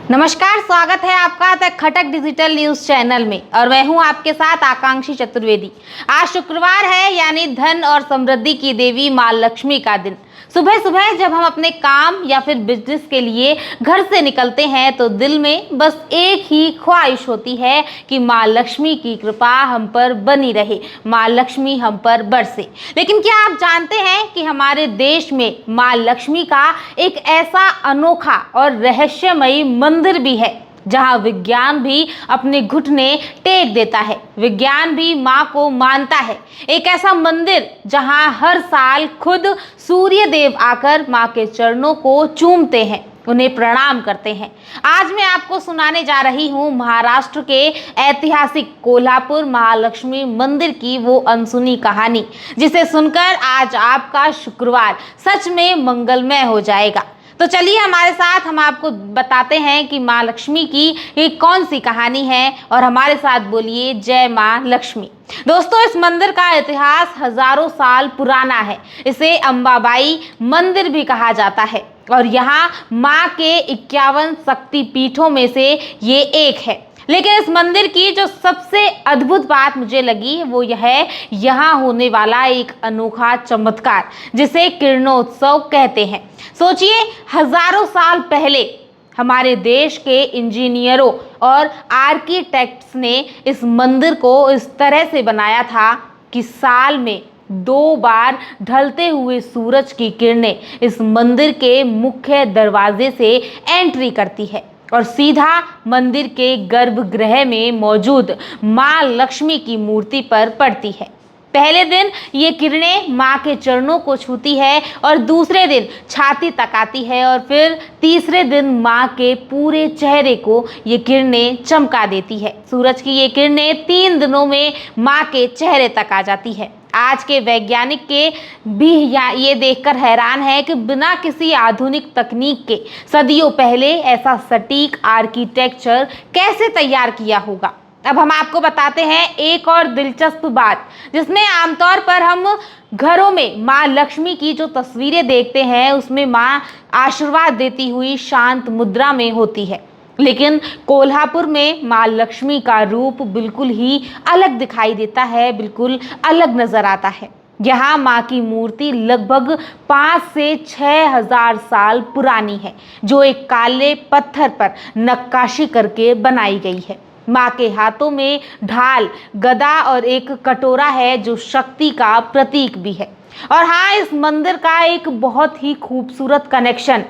नमस्कार, स्वागत है आपका the Khatak digital news channel में और मैं हूं आपके साथ आकांक्षी चतुर्वेदी। आज शुक्रवार है, यानी धन और समृद्धि की देवी मां लक्ष्मी का दिन। सुबह सुबह जब हम अपने काम या फिर बिजनेस के लिए घर से निकलते हैं तो दिल में बस एक ही ख्वाहिश होती है कि मां लक्ष्मी की कृपा हम पर बनी रहे, मां लक्ष्मी हम पर बरसे। लेकिन क्या आप जानते हैं कि हमारे देश में मां लक्ष्मी का एक ऐसा अनोखा और रहस्यमयी मंदिर भी है जहां विज्ञान भी अपने घुटने टेक देता है, विज्ञान भी मां को मानता है। एक ऐसा मंदिर जहां हर साल खुद सूर्य देव आकर मां के चरणों को चूमते हैं, उन्हें प्रणाम करते हैं। आज मैं आपको सुनाने जा रही हूँ महाराष्ट्र के ऐतिहासिक कोल्हापुर महालक्ष्मी मंदिर की वो अनसुनी कहानी, जिसे सुनकर आज आपका शुक्रवार सच में मंगलमय हो जाएगा। तो चलिए हमारे साथ, हम आपको बताते हैं कि मां लक्ष्मी की ये कौन सी कहानी है और हमारे साथ बोलिए जय मां लक्ष्मी। दोस्तों, इस मंदिर का इतिहास हजारों साल पुराना है। इसे अंबाबाई मंदिर भी कहा जाता है और यहाँ मां के 51 शक्ति पीठों में से ये एक है। लेकिन इस मंदिर की जो सबसे अद्भुत बात मुझे लगी वो यह है यहाँ होने वाला एक अनोखा चमत्कार, जिसे किरणोत्सव कहते हैं। सोचिए, हजारों साल पहले हमारे देश के इंजीनियरों और आर्किटेक्ट्स ने इस मंदिर को इस तरह से बनाया था कि साल में 2 बार ढलते हुए सूरज की किरणें इस मंदिर के मुख्य दरवाजे से एंट्री करती है और सीधा मंदिर के गर्भगृह में मौजूद मां लक्ष्मी की मूर्ति पर पड़ती है। पहले दिन ये किरणें मां के चरणों को छूती है और दूसरे दिन छाती तक आती है और फिर तीसरे दिन मां के पूरे चेहरे को ये किरणें चमका देती है। सूरज की ये किरणें 3 दिनों में मां के चेहरे तक आ जाती है। आज के वैज्ञानिक के भी ये देखकर हैरान है कि बिना किसी आधुनिक तकनीक के सदियों पहले ऐसा सटीक आर्किटेक्चर कैसे तैयार किया होगा। अब हम आपको बताते हैं एक और दिलचस्प बात, जिसमें आमतौर पर हम घरों में मां लक्ष्मी की जो तस्वीरें देखते हैं उसमें मां आशीर्वाद देती हुई शांत मुद्रा में होती है। लेकिन कोल्हापुर में मां लक्ष्मी का रूप बिल्कुल ही अलग दिखाई देता है, बिल्कुल अलग नजर आता है। यहाँ मां की मूर्ति लगभग 5 से 6 हजार साल पुरानी है, जो एक काले पत्थर पर नक्काशी करके बनाई गई है। मां के हाथों में ढाल, गदा और एक कटोरा है जो शक्ति का प्रतीक भी है। और हाँ, इस मंदिर का एक बहुत ही खूबसूरत कनेक्शन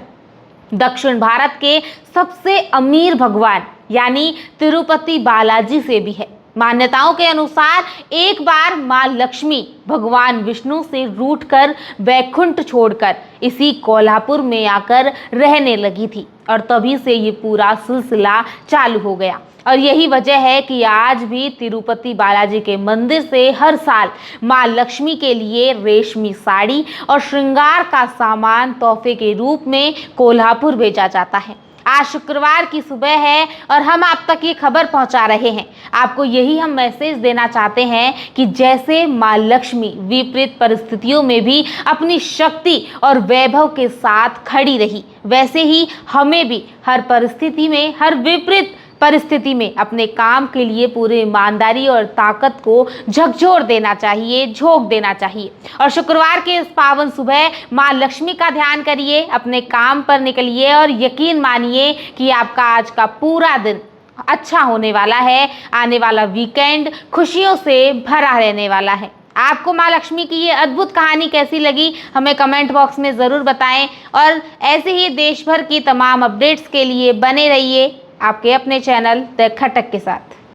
दक्षिण भारत के सबसे अमीर भगवान यानी तिरुपति बालाजी से भी है। मान्यताओं के अनुसार एक बार मां लक्ष्मी भगवान विष्णु से रूठकर वैकुंठ छोड़कर इसी कोल्हापुर में आकर रहने लगी थी और तभी से ये पूरा सिलसिला चालू हो गया। और यही वजह है कि आज भी तिरुपति बालाजी के मंदिर से हर साल मां लक्ष्मी के लिए रेशमी साड़ी और श्रृंगार का सामान तोहफे के रूप में कोल्हापुर भेजा जाता है। आज शुक्रवार की सुबह है और हम आप तक ये खबर पहुंचा रहे हैं। आपको यही हम मैसेज देना चाहते हैं कि जैसे मां लक्ष्मी विपरीत परिस्थितियों में भी अपनी शक्ति और वैभव के साथ खड़ी रही, वैसे ही हमें भी हर परिस्थिति में, हर विपरीत परिस्थिति में अपने काम के लिए पूरी ईमानदारी और ताकत को झकझोर देना चाहिए, झोंक देना चाहिए। और शुक्रवार के इस पावन सुबह मां लक्ष्मी का ध्यान करिए, अपने काम पर निकलिए और यकीन मानिए कि आपका आज का पूरा दिन अच्छा होने वाला है। आने वाला वीकेंड खुशियों से भरा रहने वाला है। आपको मां लक्ष्मी की ये अद्भुत कहानी कैसी लगी, हमें कमेंट बॉक्स में ज़रूर बताएं और ऐसे ही देश भर की तमाम अपडेट्स के लिए बने रहिए आपके अपने चैनल द खटक के साथ।